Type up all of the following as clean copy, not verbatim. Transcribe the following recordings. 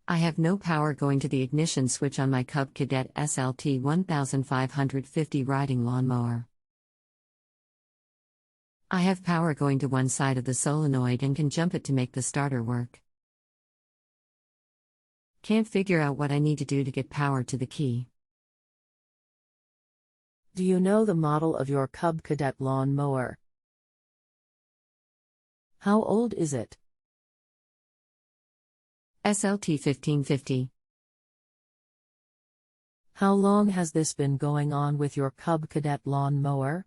I have no power going to the ignition switch on my Cub Cadet SLT 1550 riding lawnmower. I have power going to one side of the solenoid and can jump it to make the starter work. Can't figure out what I need to do to get power to the key. Do you know the model of your Cub Cadet lawn mower? How old is it? SLT 1550. How long has this been going on with your Cub Cadet lawn mower?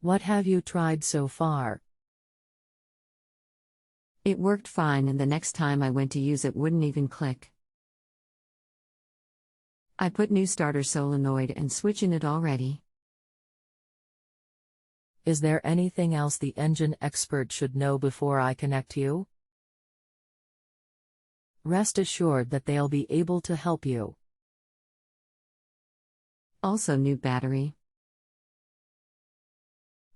What have you tried so far? It worked fine, and the next time I went to use it wouldn't even click. I put new starter solenoid and switch in it already. Is there anything else the engine expert should know before I connect you? Rest assured that they'll be able to help you. Also, new battery.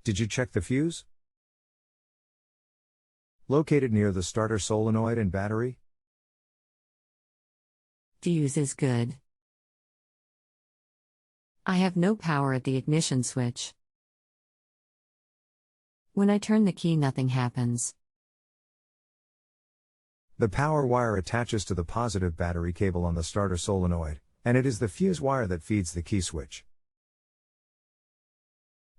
Did you check the fuse? Located near the starter solenoid and battery? Fuse is good. I have no power at the ignition switch. When I turn the key, nothing happens. The power wire attaches to the positive battery cable on the starter solenoid, and it is the fuse wire that feeds the key switch.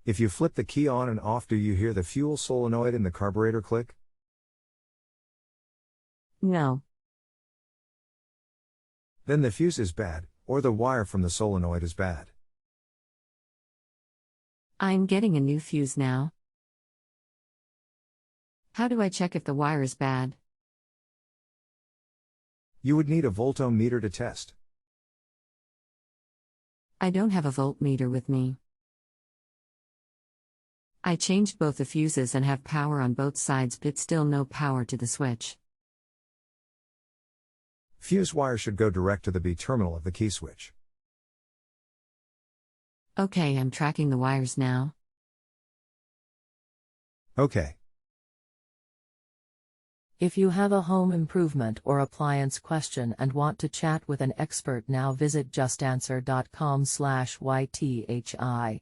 If you flip the key on and off, do you hear the fuel solenoid in the carburetor click? No. Then the fuse is bad, or the wire from the solenoid is bad. I'm getting a new fuse now. How do I check if the wire is bad? You would need a voltmeter to test. I don't have a voltmeter with me. I changed both the fuses and have power on both sides, but still no power to the switch. Fuse wire should go direct to the B terminal of the key switch. Okay, I'm tracking the wires now. Okay. If you have a home improvement or appliance question and want to chat with an expert now, visit justanswer.com/ythi.